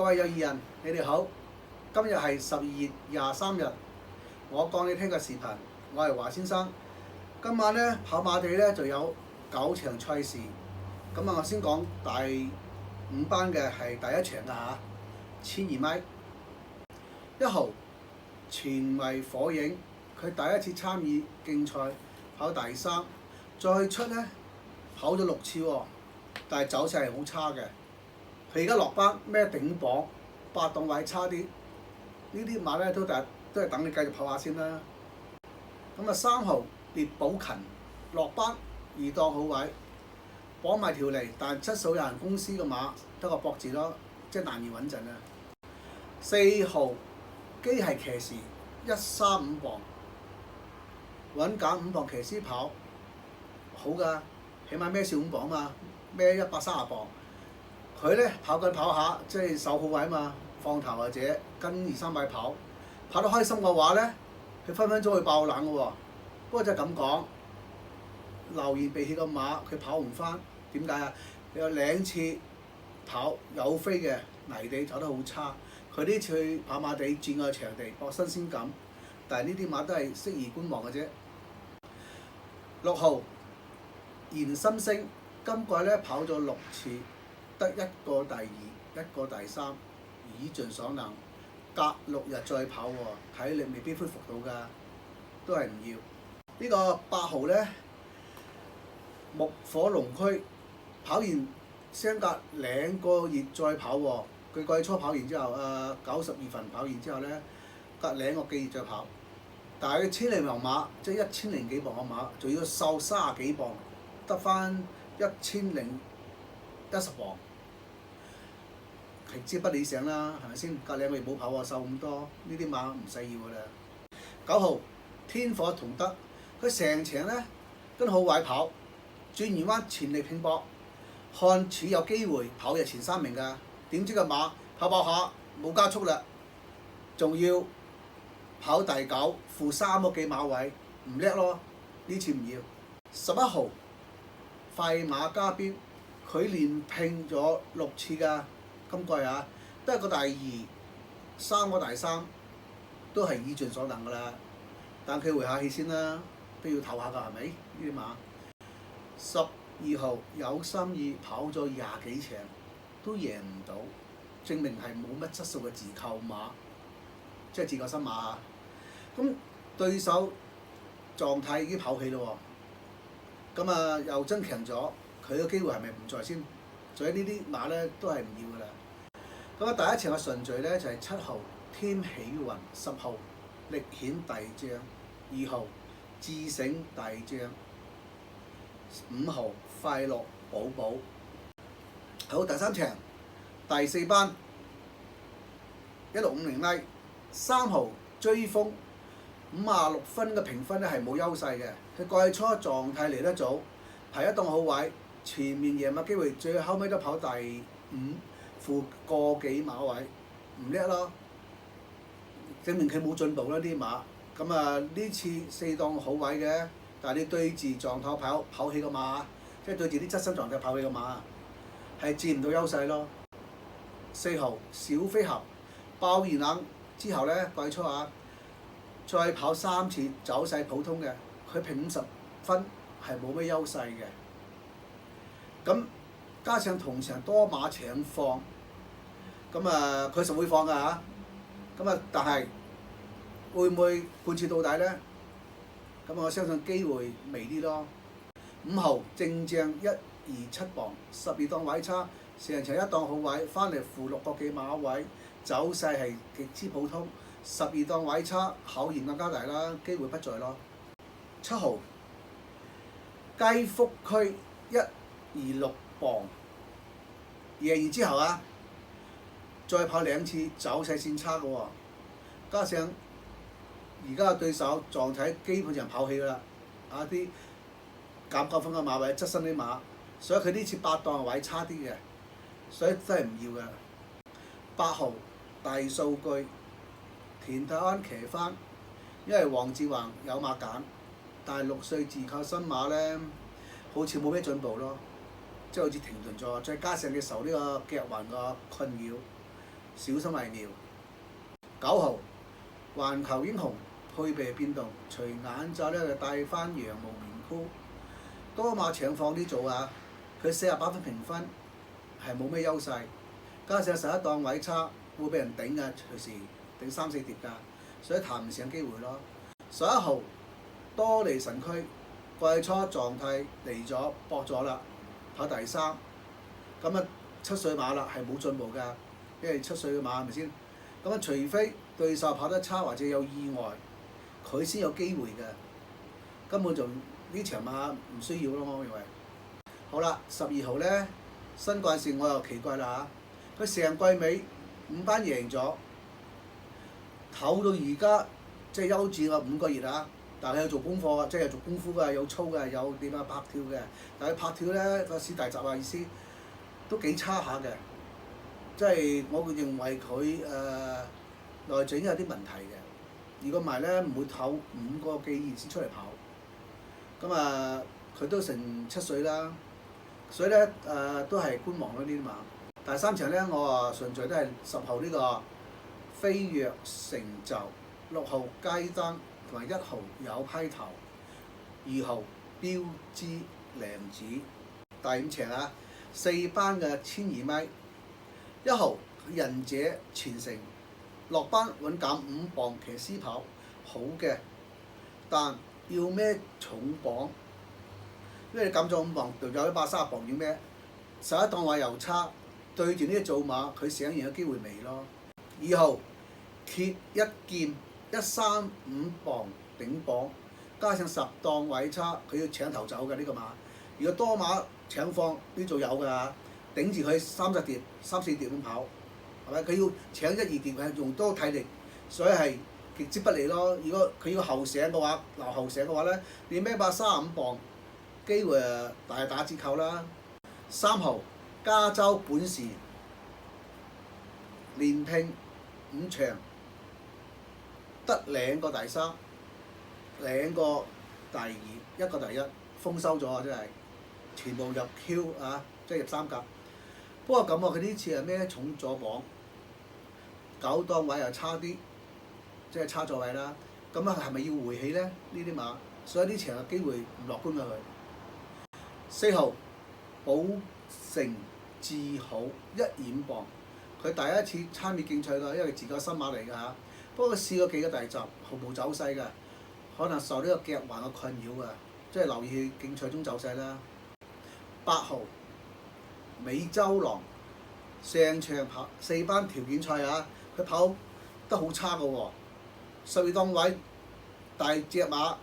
各位有意人，你哋好。今日係12月23日，我講你聽嘅視頻，我係華先生。今晚咧跑馬地咧就有9場賽事，咁啊我先講第5班嘅係第一場啊嚇，1200米。1號全為火影，佢第一次參與競賽，跑第3，再出咧跑咗6次喎，但係走勢係好差嘅。佢而家落班咩頂磅，8檔位差啲，呢啲馬咧都係等你繼續跑下先啦。咁啊3號獵寶勤落班2檔好位，綁埋條脷，但質素有限公司嘅馬得個博字咯，即係難以穩陣啊。4號機械騎士135磅，穩減5磅騎師跑好㗎，起碼孭少5磅嘛，孭130磅。佢咧跑緊跑下，即係守好位嘛，放頭或者跟2-3米跑得開心嘅話咧，佢分分鐘會爆冷嘅喎。不過就係咁講，流言鼻血個馬佢跑唔翻，點解啊？有2次跑有飛嘅泥地走得好差，佢呢次去跑馬地轉個場地搏新鮮感，但係呢啲馬都係適宜觀望嘅啫。6號燃心星今季咧跑咗6次。得1個第2，1個第3，以盡所能。隔6日再跑喎，體力未必恢復到㗎，都係唔要。呢個8號咧，木火龍區跑完相隔2個月再跑喎。佢季初跑完之後，9、12份跑完之後咧，隔2個幾月再跑。但係佢1000零馬，即係1000零幾磅嘅馬，仲要瘦30幾磅，得翻1000零10磅，極之不理想啦，係咪先？隔2個月冇跑喎，瘦咁多，呢啲馬唔使要㗎啦。9號天火同德，佢成場咧跟好位跑，轉完彎全力拼搏，看似有機會跑入前3名㗎。點知個馬跑下冇加速啦，仲要跑第9，負3個幾馬位，唔叻咯。呢次唔要。11號快馬加鞭。佢連拼咗6次㗎，今季啊，得個第2、3個第3，都係以盡所能㗎啦。但佢回下氣先啦，都要唞下㗎，係咪？呢啲馬。12號有心意跑咗20幾場，都贏唔到，證明係冇乜質素嘅自購馬，即係自購新馬啊。咁對手狀態已經跑起咯喎，咁啊又增強咗。佢嘅機會係咪唔在先？所以呢啲馬咧都係唔要㗎啦。咁啊，第一場嘅順序咧就係7號天喜雲、10號力顯大將、2號智醒大將、5號快樂寶寶。好，第3場第4班1650米，3號追風56分嘅評分咧係冇優勢嘅。佢季初狀態嚟得早，排1檔好位。前面贏馬機會，最後尾都跑第5，負個幾馬位，唔叻咯，證明佢冇進步啦啲馬。咁啊呢次4檔好位嘅，但係你對住狀態跑起個馬，即係對住啲側身狀態跑起個馬，係佔唔到優勢咯。4號小飛俠爆完冷之後咧，季初再跑3次走勢普通嘅，佢評50分係冇咩優勢嘅。咁加上同場多馬搶放，咁啊佢實會放㗎嚇。咁啊，但係會唔會貫徹到底咧？咁我相信機會微啲咯。5號正將127磅，12檔位差，成場1檔好位，翻嚟負6個幾馬位，走勢係極之普通。12檔位差，考驗更加大啦，機會不在咯。7號雞福區126磅，贏完之後再跑2次，走勢先差嘅喎。加上而家嘅對手狀態基本上跑起㗎啦，啲減9分嘅馬位側身啲馬，所以佢呢次8檔位差啲嘅，所以真係唔要㗎。8號大數據田泰安騎翻，因為黃志宏有馬揀，但係6歲自購新馬咧，好似冇咩進步咯。即係好似停頓咗，再加上佢受呢個腳環個困擾，小心為妙。9號環球英雄配備變動，除眼罩咧就戴翻羊毛棉箍。多馬長放啲做啊，佢48分評分係冇咩優勢，加上11檔位差會俾人頂㗎，隨時頂3、4碟㗎，所以談唔上機會咯。11號多利神驅季初狀態嚟咗搏咗啦，跑第3，咁啊7歲馬啦係冇進步㗎，因為7歲嘅馬係咪先？咁啊除非對手跑得差或者有意外，佢先有機會嘅，根本就呢場馬唔需要咯，我認為。好啦，12號咧新幹線我又奇怪啦嚇，佢成季尾5班贏咗，唞到而家即係休戰個5個月啊！但係有做功課啊，即係有做功夫㗎，有操㗎，有點啊拍跳嘅。但係拍跳咧個試大集啊意思都幾差下嘅，即係我會認為佢內整有啲問題嘅。如果唔係咧，唔會唞5個幾月先出嚟跑。咁佢都成7歲啦，所以咧都係觀望咯呢啲馬。第3場咧，我順序都係10號呢個飛躍成就，6號街燈同埋1號有批頭，2號標之良子。第5場啊，4班嘅1200米，1號仁者傳承落班穩減5磅騎師跑，好嘅，但要孭重磅，因為你減咗5磅，就有130磅要孭。11檔位又差，對住呢啲做馬，佢醒完嘅機會未咯。2號揭一劍135磅頂磅，加上10檔位差，佢要搶頭走嘅呢個馬。如果多馬搶放呢做有㗎，頂住佢30碟、3、4碟咁跑，係咪？佢要搶1、2碟係用多體力，所以係極之不利咯。如果佢要後醒嘅話，留後醒嘅話咧，你孭135磅，機會大打折扣啦。3號加州本事連拼5場，得2個第3，2個第2，1個第1，豐收咗啊！真係全部入 Q 啊，即係入3甲。不過咁佢呢次係孭重咗磅，9檔位又差啲，即係差咗位啦。咁係咪要回起咧？呢啲馬，所以呢場嘅機會唔樂觀㗎佢。4號寶成自好1染磅，佢第一次參與競賽㗎，因為自己新馬嚟㗎嚇。不過試過幾個大集，毫無走勢㗎，可能受呢個腳環嘅困擾㗎，即係留意競賽中走勢啦。8號美洲狼上場跑4班條件賽啊，佢跑得好差㗎喎，12檔位大隻馬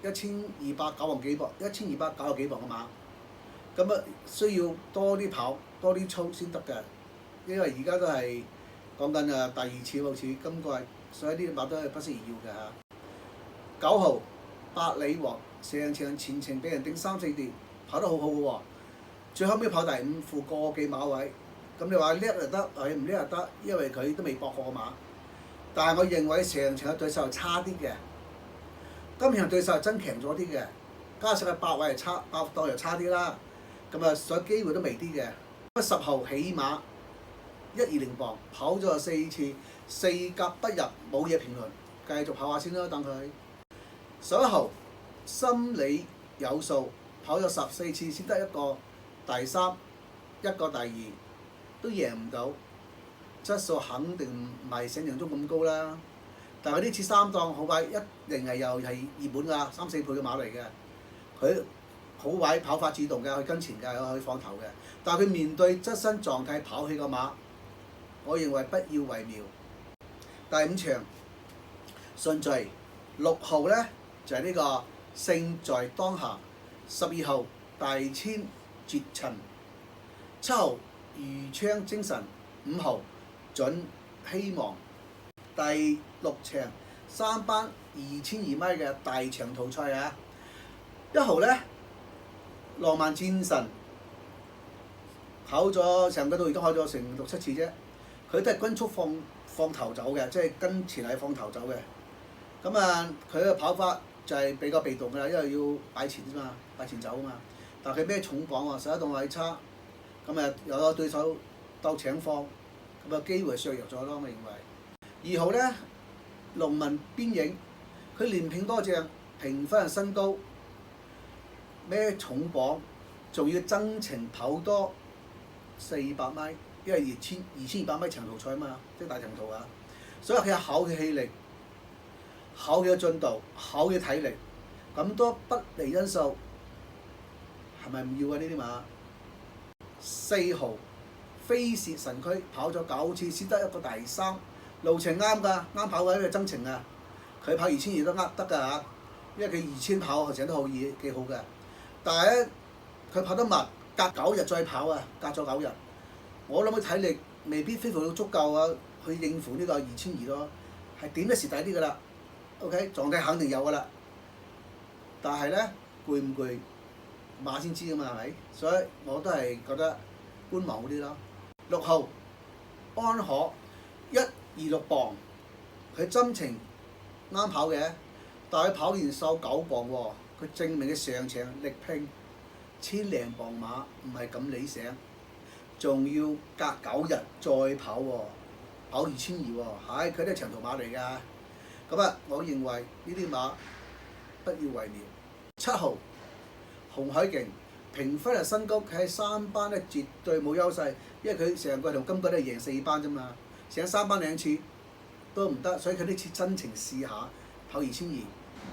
1290幾磅，1290幾磅嘅馬。咁需要多啲跑，多啲操先得㗎，因為而家都係講緊第2次好似今季，所以呢啲馬都係不適宜要㗎嚇。9號百里王成場前程俾人頂3、4碟，跑得好好嘅喎，最後尾跑第5，負個幾馬位。咁你話叻就得，唔叻就得，因為佢都未搏過馬。但係我認為成場嘅對手係差啲嘅，今場對手係真強咗啲嘅，加上佢8位係差，8檔又差啲啦。咁所以機會都微啲嘅。10號起碼120磅，跑咗4次，4甲不入，冇嘢評論，繼續跑下先啦，等佢。11號心理有數，跑咗14次先得1個第3，1個第2，都贏唔到，質素肯定唔係想象中咁高啦。但係呢次3檔好快，一定係又係熱門㗎，3、4倍嘅馬嚟嘅，佢。好位跑法主動嘅，去跟前嘅，可以放頭嘅。但係佢面對側身狀態跑起個馬，我認為不要為妙。第5場順序6號咧就係呢個勝在當下，12號大千絕塵，7號餘昌精神，5號準希望。第6場3班2200米嘅大長途賽啊，1號咧。浪漫戰神跑咗成個到而家跑咗成6、7次啫，佢都係均速放頭走嘅，即係跟前係放頭走嘅。咁佢嘅跑法就係比較被動㗎啦，因為要擺前啫嘛，擺前走啊嘛。但係佢咩重磅喎，11檔位差，有對手鬥搶放，咁啊機會削弱咗咯，我認為。2號咧，農民邊影，佢連拼多隻，評分新高，孭重磅，仲要增程跑多400米，因為2200米長途賽嘛，即係大長途啊，所以佢有考嘅氣力、考嘅進度、考嘅體力，咁多不利因素，係咪唔要啊？呢啲馬？4號飛屑神驅跑咗9次，先得一個第3，路程啱㗎，啱跑嘅，因為增程啊，佢跑2200都得㗎嚇，因為佢2000跑成得好易，幾好嘅。但係咧，佢跑得密，隔9日再跑啊，隔咗9日，我諗佢體力未必恢復到足夠啊，去應付呢個2200咯，係點都蝕底啲㗎啦。OK， 狀態肯定有㗎啦，但係咧攰唔攰馬先知㗎嘛，係咪？所以我都係覺得觀望好啲咯。6號安可126磅，佢針程啱跑嘅，但係佢跑完瘦9磅喎，佢證明佢上場力拼1000零磅馬唔係咁理想，仲要隔9日再跑喎，跑2200喎，係佢都係長途馬嚟㗎。咁啊，我認為呢啲馬不要為妙。7號紅海勁評分係新高，佢喺3班咧絕對冇優勢，因為佢成個同今季都係贏4班啫嘛，成3班2次都唔得，所以佢呢次真情試下跑2200。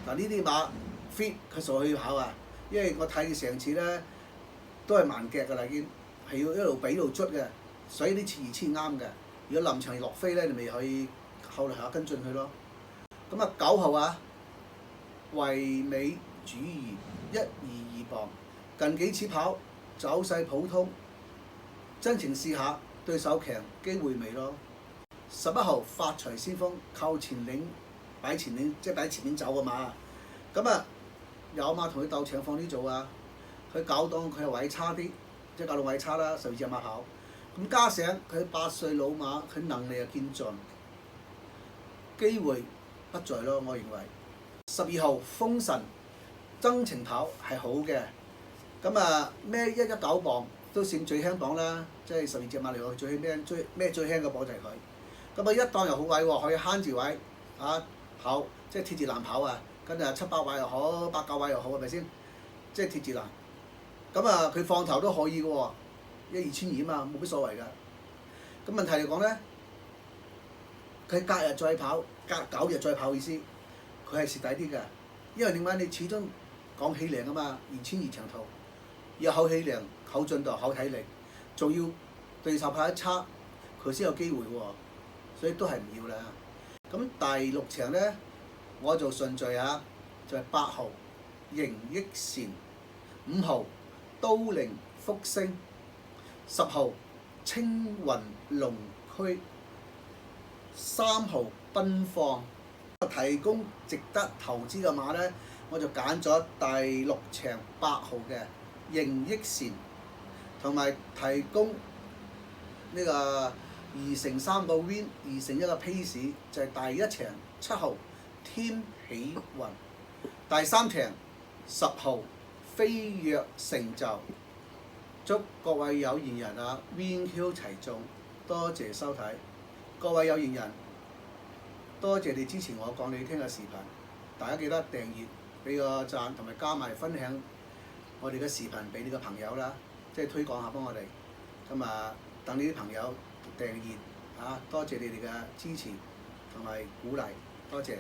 嗱呢啲馬 fit 佢傻去跑啊，因為我睇佢上次咧都係慢腳㗎啦，已經係要一路比一路捽嘅，所以呢次2000啱嘅。如果臨場落飛咧，你咪可以後嚟下跟進佢咯。咁啊9號啊，唯美主義122磅，近幾次跑走勢普通，真情試下對手強機會未咯。11號發財先鋒靠前領擺前領，即係擺前面走嘅馬。咁啊有馬同佢鬥搶放啲組啊，佢搞當佢係位差啲，即係搞到位差啦，12隻馬跑。咁加上佢8歲老馬，佢能力又見盡，機會不在咯，我認為。12號風神增程跑係好嘅，咁啊孭119磅都算最輕磅啦，即係12隻馬嚟講最輕孭最輕嘅磅就係佢。咁啊一檔又好位喎，可以慳住位啊跑，即係鐵字欄跑啊，跟住700位又好，89位又好，係咪先？即係鐵字欄。咁啊佢放頭都可以嘅喎，2200啊嘛，冇乜所謂㗎。咁問題嚟講咧，佢隔日再跑，隔9日再跑意思，佢係蝕底啲㗎。因為點解？你始終講氣量啊嘛，2200長途，要考氣量、考進度、考體力，仲要對手跑得差，佢先有機會喎。所以都係唔要啦。咁第6場咧，我做順序啊，就係8號盈益善，5號都靈福星，10號青雲龍區，3號奔放。提供值得投資嘅馬咧，我就揀咗第6場8號嘅盈益善，同埋提供呢個2乘3個 win， 2乘1個 pace， 就係第1場7號天喜雲，第3場10號飛躍成就。祝各位有緣人啊 win Q 齊中，多謝收睇。各位有緣人，多謝你支持我講你聽嘅視頻，大家記得訂閱、俾個讚同埋加埋分享我哋嘅視頻俾你嘅朋友啦，即係推廣下幫我哋。咁啊，等你啲朋友訂閱多謝你哋嘅支持同埋鼓勵，多謝。